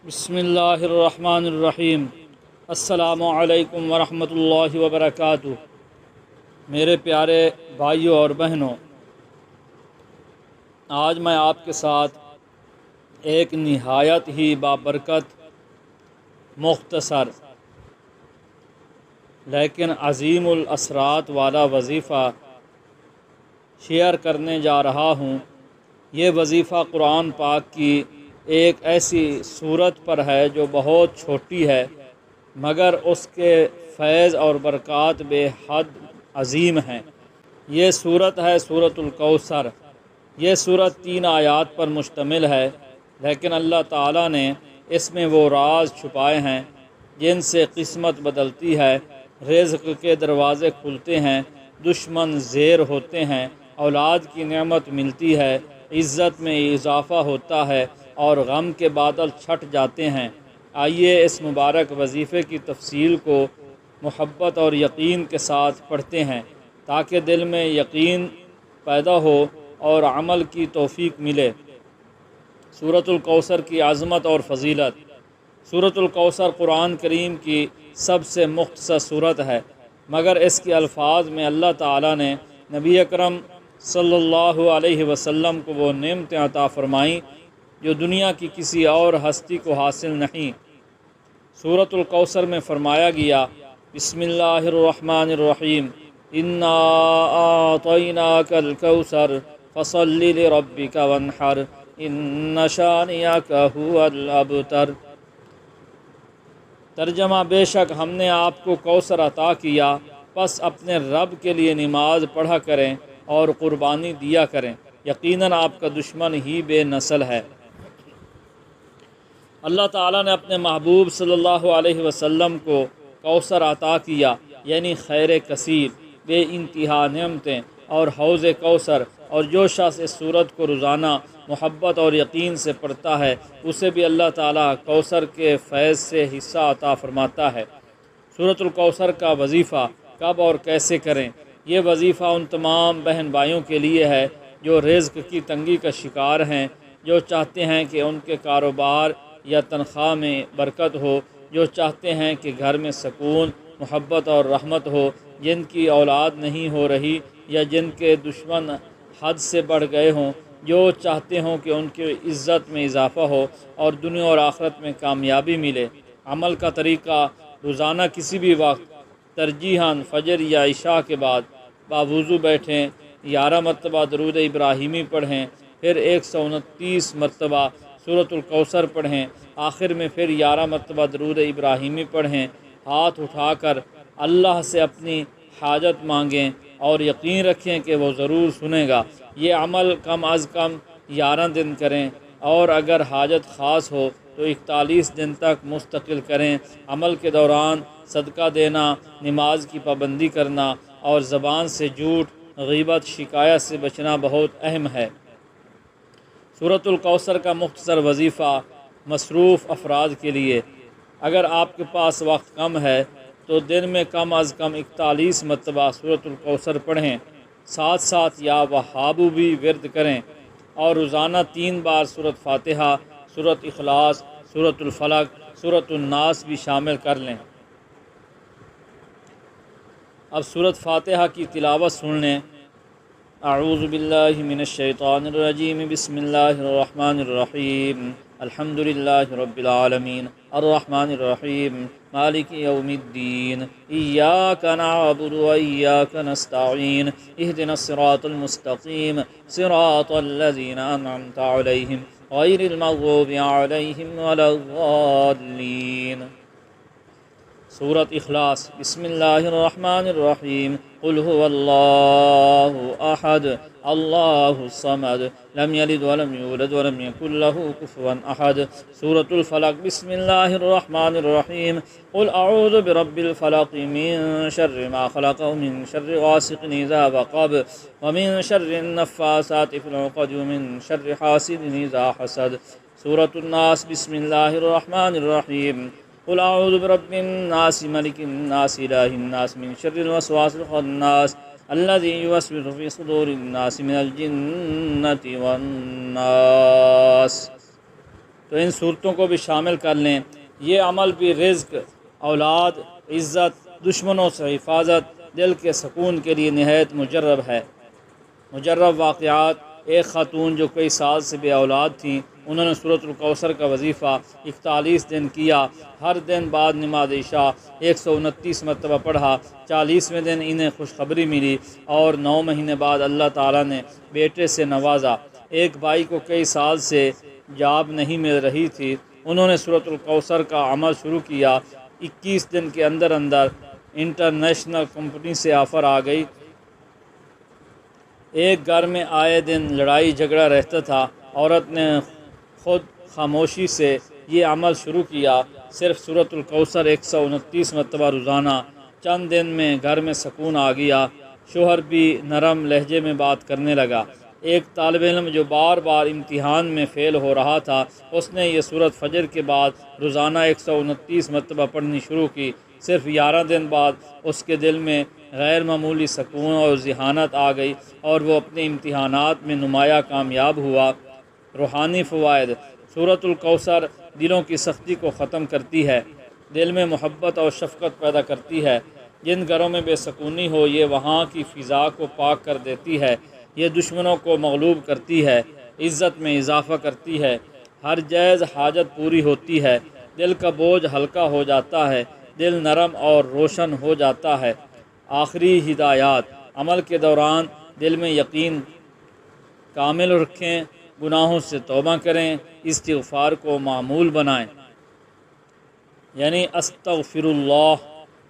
بسم اللہ الرحمن الرحیم۔ السلام علیکم ورحمۃ اللہ وبرکاتہ۔ میرے پیارے بھائیوں اور بہنوں، آج میں آپ کے ساتھ ایک نہایت ہی بابرکت، مختصر لیکن عظیم الاثرات والا وظیفہ شیئر کرنے جا رہا ہوں۔ یہ وظیفہ قرآن پاک کی ایک ایسی صورت پر ہے جو بہت چھوٹی ہے، مگر اس کے فیض اور برکات بے حد عظیم ہیں۔ یہ صورت ہے سورۃ الکوثر۔ یہ صورت 3 آیات پر مشتمل ہے، لیکن اللہ تعالیٰ نے اس میں وہ راز چھپائے ہیں جن سے قسمت بدلتی ہے، رزق کے دروازے کھلتے ہیں، دشمن زیر ہوتے ہیں، اولاد کی نعمت ملتی ہے، عزت میں اضافہ ہوتا ہے اور غم کے بادل چھٹ جاتے ہیں۔ آئیے اس مبارک وظیفے کی تفصیل کو محبت اور یقین کے ساتھ پڑھتے ہیں تاکہ دل میں یقین پیدا ہو اور عمل کی توفیق ملے۔ سورۃ الکوثر کی عظمت اور فضیلت۔ سورۃ الکوثر قرآن کریم کی سب سے مختصر صورت ہے، مگر اس کے الفاظ میں اللہ تعالیٰ نے نبی اکرم صلی اللہ علیہ وسلم کو وہ نعمتیں عطا فرمائیں جو دنیا کی کسی اور ہستی کو حاصل نہیں۔ سورۃ الکوثر میں فرمایا گیا، بسم اللہ الرحمن الرحیم، انا اعطیناک الکوثر فصل لربک وانحر ان شانئک هو الابتر۔ ترجمہ، بے شک ہم نے آپ کو کوثر عطا کیا، پس اپنے رب کے لیے نماز پڑھا کریں اور قربانی دیا کریں، یقیناً آپ کا دشمن ہی بے نسل ہے۔ اللہ تعالیٰ نے اپنے محبوب صلی اللہ علیہ وسلم کو کوثر عطا کیا، یعنی خیر کثیر، بے انتہا نعمتیں اور حوض کوثر، اور جو شخص اس سورت کو روزانہ محبت اور یقین سے پڑھتا ہے اسے بھی اللہ تعالیٰ کوثر کے فیض سے حصہ عطا فرماتا ہے۔ سورۃ الکوثر کا وظیفہ کب اور کیسے کریں؟ یہ وظیفہ ان تمام بہن بھائیوں کے لیے ہے جو رزق کی تنگی کا شکار ہیں، جو چاہتے ہیں کہ ان کے کاروبار یا تنخواہ میں برکت ہو، جو چاہتے ہیں کہ گھر میں سکون، محبت اور رحمت ہو، جن کی اولاد نہیں ہو رہی یا جن کے دشمن حد سے بڑھ گئے ہوں، جو چاہتے ہوں کہ ان کی عزت میں اضافہ ہو اور دنیا اور آخرت میں کامیابی ملے۔ عمل کا طریقہ، روزانہ کسی بھی وقت، ترجیحاً فجر یا عشاء کے بعد باوضو بیٹھیں، 11 مرتبہ درود ابراہیمی پڑھیں، پھر 129 مرتبہ سورۃ الکوثر پڑھیں، آخر میں پھر 11 مرتبہ درود ابراہیمی پڑھیں، ہاتھ اٹھا کر اللہ سے اپنی حاجت مانگیں اور یقین رکھیں کہ وہ ضرور سنے گا۔ یہ عمل کم از کم 11 دن کریں، اور اگر حاجت خاص ہو تو 41 دن تک مستقل کریں۔ عمل کے دوران صدقہ دینا، نماز کی پابندی کرنا اور زبان سے جھوٹ، غیبت، شکایت سے بچنا بہت اہم ہے۔ سورۃ الکوثر کا مختصر وظیفہ مصروف افراد کے لیے۔ اگر آپ کے پاس وقت کم ہے تو دن میں کم از کم 41 مرتبہ سورۃ الکوثر پڑھیں، ساتھ ساتھ یا وہابو بھی ورد کریں، اور روزانہ 3 بار سورۃ فاتحہ، سورۃ اخلاص، سورۃ الفلق، سورۃ الناس بھی شامل کر لیں۔ اب سورۃ فاتحہ کی تلاوت سن لیں۔ اعوذ باللہ من الشیطان الرجیم، بسم اللہ الرحمن الرحیم، الحمد للہ رب العالمین، الرحمن الرحیم، مالک یوم الدین، ایاک نعبد و ایاک نستعین، اہدنا الصراط المستقیم، صراط الذین انعمت علیہم غیر المغضوب علیہم ولا الضالین۔ سورۃ اخلاص۔ بسم اللہ الرحمن الرحیم، قل هو اللہ احد اللہ الصمد لم یلد ولم یولد ولم یکن له کفوا احد۔ سورۃ الفلق۔ بسم اللہ الرحمن الرحیم، قل اعوذ برب الفلق من شر ما خلق ومن شر غاسق اذا وقب ومن شر النفاثات في العقد ومن شر حاسد اذا حسد۔ سورۃ الناس۔ بسم اللہ الرحمن الرحیم، قل اعوذ برب الناس ملک الناس الہ الناس من شر الوسواس الخناس الذي يوسوس في صدور الناس من الجنة والناس۔ تو ان صورتوں کو بھی شامل کر لیں۔ یہ عمل بھی رزق، اولاد، عزت، دشمنوں سے حفاظت، دل کے سکون کے لیے نہایت مجرب ہے۔ مجرب واقعات: ایک خاتون جو کئی سال سے بے اولاد تھیں، انہوں نے سورۃ الکوثر کا وظیفہ 41 دن کیا۔ ہر دن بعد نماز عشاء 129 مرتبہ پڑھا۔ 40ویں دن انہیں خوشخبری ملی اور 9 مہینے بعد اللہ تعالیٰ نے بیٹے سے نوازا۔ ایک بھائی کو کئی سال سے جاب نہیں مل رہی تھی، انہوں نے سورۃ الکوثر کا عمل شروع کیا۔ 21 دن کے اندر انٹرنیشنل کمپنی سے آفر آ گئی۔ ایک گھر میں آئے دن لڑائی جھگڑا رہتا تھا۔ عورت نے خود خاموشی سے یہ عمل شروع کیا، صرف سورۃ الکوثر 129 مرتبہ روزانہ۔ چند دن میں گھر میں سکون آ گیا، شوہر بھی نرم لہجے میں بات کرنے لگا۔ ایک طالب علم جو بار بار امتحان میں فیل ہو رہا تھا، اس نے یہ سورت فجر کے بعد روزانہ 129 مرتبہ پڑھنی شروع کی۔ صرف 11 دن بعد اس کے دل میں غیر معمولی سکون اور ذہانت آ گئی اور وہ اپنے امتحانات میں نمایاں کامیاب ہوا۔ روحانی فوائد: سورۃ الکوثر دلوں کی سختی کو ختم کرتی ہے، دل میں محبت اور شفقت پیدا کرتی ہے۔ جن گھروں میں بے سکونی ہو، یہ وہاں کی فضا کو پاک کر دیتی ہے۔ یہ دشمنوں کو مغلوب کرتی ہے، عزت میں اضافہ کرتی ہے، ہر جائز حاجت پوری ہوتی ہے، دل کا بوجھ ہلکا ہو جاتا ہے، دل نرم اور روشن ہو جاتا ہے۔ آخری ہدایات: عمل کے دوران دل میں یقین کامل رکھیں، گناہوں سے توبہ کریں، استغفار کو معمول بنائیں، یعنی استغفر اللہ،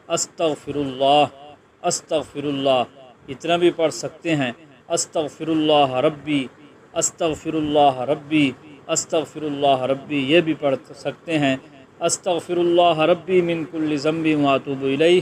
استغفر اللہ، استغفر اللہ، اتنا بھی پڑھ سکتے ہیں۔ استغفر اللہ ربی، استغفر اللہ ربی، استغفر اللہ ربی، یہ بھی پڑھ سکتے ہیں۔ استغفر اللہ ربی من کل ذنب واتوب الیہ،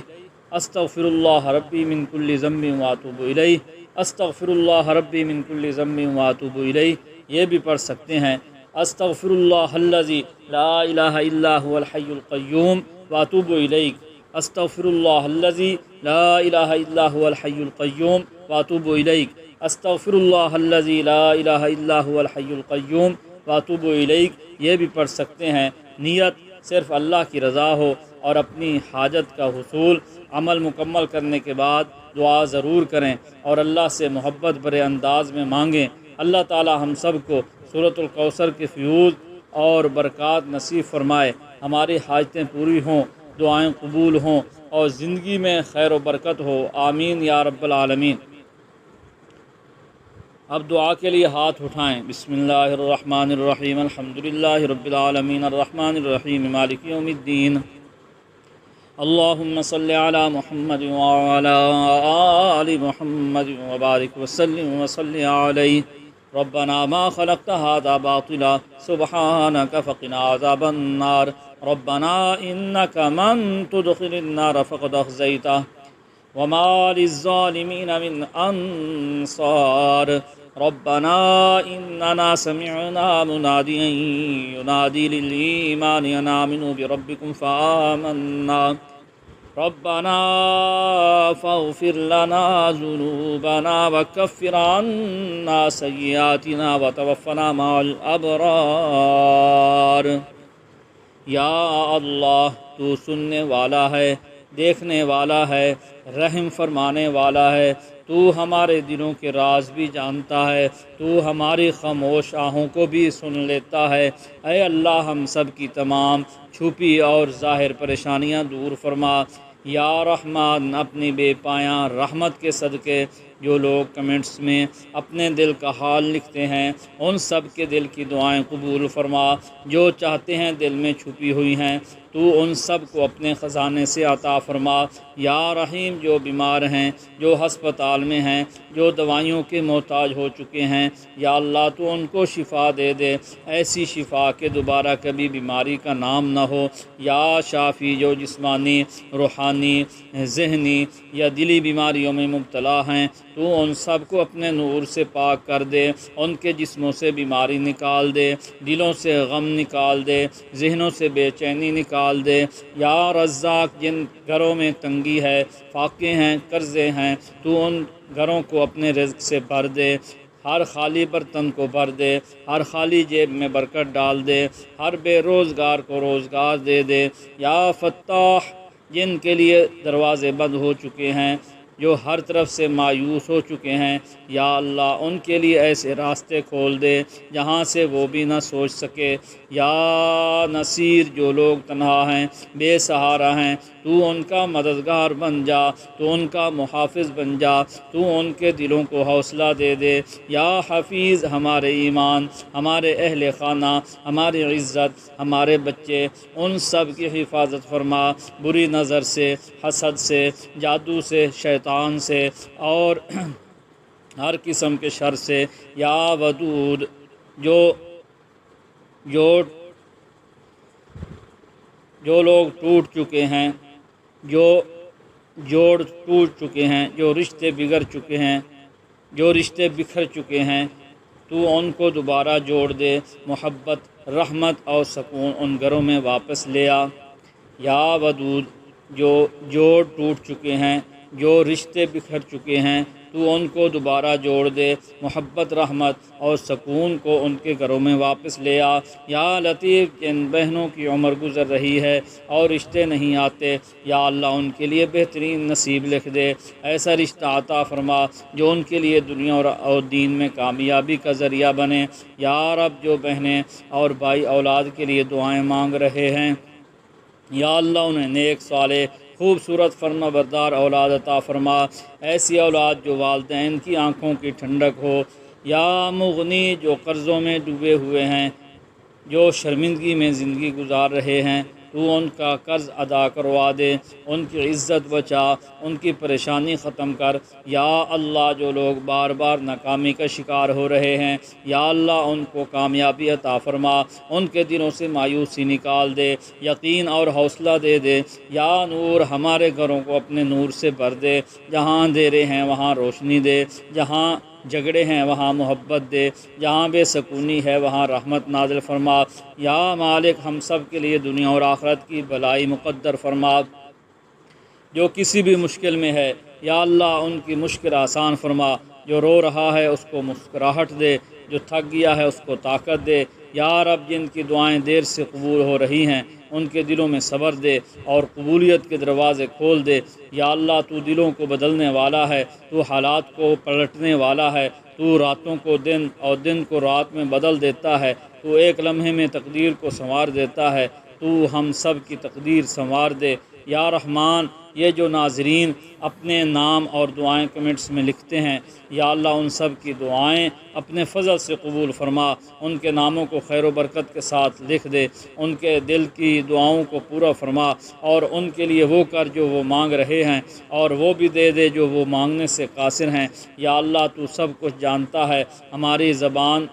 استغفر اللہ ربی من کل ذنب واتوب الیہ، استغفر اللہ ربی من کل ذنب واتوب الیہ، یہ بھی پڑھ سکتے ہیں۔ استغفر اللہ الذی لا الہ الا هو الحی القیوم واتوب الیہ، استغفر اللہ الذی لا الہ الا هو الحی القیوم واتوب الیہ، استغفر اللہ الذی لا الہ الا هو الحی القیوم واتوب الیہ، یہ بھی پڑھ سکتے ہیں۔ نیت: صرف اللہ کی رضا ہو اور اپنی حاجت کا حصول۔ عمل مکمل کرنے کے بعد دعا ضرور کریں اور اللہ سے محبت بھرے انداز میں مانگیں۔ اللہ تعالی ہم سب کو سورۃ الکوثر کے فیوز اور برکات نصیب فرمائے، ہماری حاجتیں پوری ہوں، دعائیں قبول ہوں اور زندگی میں خیر و برکت ہو، آمین یا رب العالمین۔ اب دعا کے لیے ہاتھ اٹھائیں۔ بسم اللہ الرحمن الرحیم، الحمدللہ رب العالمین، الرحمن الرحیم، مالک یوم الدین، اللہم صلی علی محمد وعلی آل محمد وبارک وسلم وصلی علیہ۔ ربنا ما خلقت هذا باطلا سبحانك فقنا عذاب النار، ربنا انك من تدخل النار فقد اخزيته وما للظالمين من انصار، ربنا اننا سمعنا مناديا ينادي للإيمان ان آمنوا بربكم فآمنا، ربنا فاغفر لنا ذنوبنا وكفر عنا سيئاتنا وتوفنا مع الأبرار۔ یا اللہ، تو سننے والا ہے، دیکھنے والا ہے، رحم فرمانے والا ہے، تو ہمارے دلوں کے راز بھی جانتا ہے، تو ہماری خاموش آہوں کو بھی سن لیتا ہے۔ اے اللہ، ہم سب کی تمام چھپی اور ظاہر پریشانیاں دور فرما۔ یا رحمان، اپنی بے پایاں رحمت کے صدقے جو لوگ کمنٹس میں اپنے دل کا حال لکھتے ہیں، ان سب کے دل کی دعائیں قبول فرما۔ جو چاہتے ہیں دل میں چھپی ہوئی ہیں، تو ان سب کو اپنے خزانے سے عطا فرما۔ یا رحیم، جو بیمار ہیں، جو ہسپتال میں ہیں، جو دوائیوں کے محتاج ہو چکے ہیں، یا اللہ تو ان کو شفا دے دے، ایسی شفا کہ دوبارہ کبھی بیماری کا نام نہ ہو۔ یا شافی، جو جسمانی، روحانی، ذہنی یا دلی بیماریوں میں مبتلا ہیں، تو ان سب کو اپنے نور سے پاک کر دے، ان کے جسموں سے بیماری نکال دے، دلوں سے غم نکال دے، ذہنوں سے بے چینی نکال دے۔ یا رزاق، جن گھروں میں تنگی ہے، فاقے ہیں، قرضے ہیں، تو ان گھروں کو اپنے رزق سے بھر دے۔ ہر خالی برتن کو بھر دے، ہر خالی جیب میں برکت ڈال دے، ہر بے روزگار کو روزگار دے دے۔ یا فتاح، جن کے لیے دروازے بند ہو چکے ہیں، جو ہر طرف سے مایوس ہو چکے ہیں، یا اللہ ان کے لیے ایسے راستے کھول دے جہاں سے وہ بھی نہ سوچ سکے۔ یا نصیر، جو لوگ تنہا ہیں، بے سہارا ہیں، تو ان کا مددگار بن جا، تو ان کا محافظ بن جا، تو ان کے دلوں کو حوصلہ دے دے۔ یا حفیظ، ہمارے ایمان، ہمارے اہل خانہ، ہماری عزت، ہمارے بچے، ان سب کی حفاظت فرما، بری نظر سے، حسد سے، جادو سے، شیطان سے اور ہر قسم کے شر سے۔ یا ودود، جو لوگ ٹوٹ چکے ہیں، جو جوڑ ٹوٹ چکے ہیں، جو رشتے بگڑ چکے ہیں، جو رشتے بکھر چکے ہیں، تو ان کو دوبارہ جوڑ دے، محبت، رحمت اور سکون ان گھروں میں واپس لے آ۔ یا ودود، جو جوڑ ٹوٹ چکے ہیں، جو رشتے بکھر چکے ہیں، تو ان کو دوبارہ جوڑ دے، محبت، رحمت اور سکون کو ان کے گھروں میں واپس لے آ۔ یا لطیف، جن بہنوں کی عمر گزر رہی ہے اور رشتے نہیں آتے، یا اللہ ان کے لیے بہترین نصیب لکھ دے، ایسا رشتہ عطا فرما جو ان کے لیے دنیا اور دین میں کامیابی کا ذریعہ بنے۔ یا رب، جو بہنیں اور بھائی اولاد کے لیے دعائیں مانگ رہے ہیں، یا اللہ انہیں نیک، صالح، خوبصورت، فرما بردار اولاد عطا فرما، ایسی اولاد جو والدین کی آنکھوں کی ٹھنڈک ہو۔ یا مغنی، جو قرضوں میں ڈوبے ہوئے ہیں، جو شرمندگی میں زندگی گزار رہے ہیں، تو ان کا قرض ادا کروا دے، ان کی عزت بچا، ان کی پریشانی ختم کر۔ یا اللہ، جو لوگ بار بار ناکامی کا شکار ہو رہے ہیں، یا اللہ ان کو کامیابی عطا فرما، ان کے دلوں سے مایوسی نکال دے، یقین اور حوصلہ دے دے۔ یا نور، ہمارے گھروں کو اپنے نور سے بھر دے، جہاں اندھیرے ہیں وہاں روشنی دے، جہاں جھگڑے ہیں وہاں محبت دے، جہاں بے سکونی ہے وہاں رحمت نازل فرما۔ یا مالک، ہم سب کے لیے دنیا اور آخرت کی بھلائی مقدر فرما۔ جو کسی بھی مشکل میں ہے، یا اللہ ان کی مشکل آسان فرما، جو رو رہا ہے اس کو مسکراہٹ دے، جو تھک گیا ہے اس کو طاقت دے۔ یا رب، جن کی دعائیں دیر سے قبول ہو رہی ہیں، ان کے دلوں میں صبر دے اور قبولیت کے دروازے کھول دے۔ یا اللہ، تو دلوں کو بدلنے والا ہے، تو حالات کو پلٹنے والا ہے، تو راتوں کو دن اور دن کو رات میں بدل دیتا ہے، تو ایک لمحے میں تقدیر کو سنوار دیتا ہے، تو ہم سب کی تقدیر سنوار دے۔ یا رحمان، یہ جو ناظرین اپنے نام اور دعائیں کمنٹس میں لکھتے ہیں، یا اللہ ان سب کی دعائیں اپنے فضل سے قبول فرما، ان کے ناموں کو خیر و برکت کے ساتھ لکھ دے، ان کے دل کی دعاؤں کو پورا فرما، اور ان کے لیے وہ کر جو وہ مانگ رہے ہیں، اور وہ بھی دے دے جو وہ مانگنے سے قاصر ہیں۔ یا اللہ، تو سب کچھ جانتا ہے، ہماری زبان،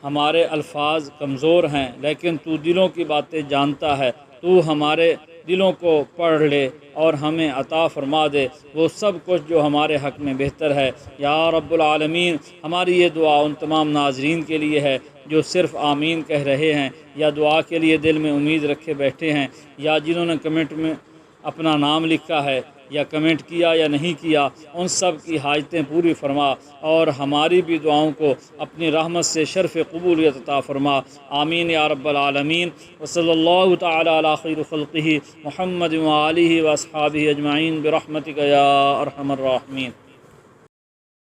ہمارے الفاظ کمزور ہیں، لیکن تو دلوں کی باتیں جانتا ہے، تو ہمارے دلوں کو پڑھ لے اور ہمیں عطا فرما دے وہ سب کچھ جو ہمارے حق میں بہتر ہے۔ یا رب العالمین، ہماری یہ دعا ان تمام ناظرین کے لیے ہے جو صرف آمین کہہ رہے ہیں، یا دعا کے لیے دل میں امید رکھے بیٹھے ہیں، یا جنہوں نے کمنٹ میں اپنا نام لکھا ہے، یا کمنٹ کیا یا نہیں کیا، ان سب کی حاجتیں پوری فرما، اور ہماری بھی دعاؤں کو اپنی رحمت سے شرف قبولیت عطا فرما۔ آمین یا رب العالمین۔ وصلی اللہ تعالی علی خیر خلقہ محمد وآلہ واصحابہ اجمعین برحمتک یا ارحم الراحمین۔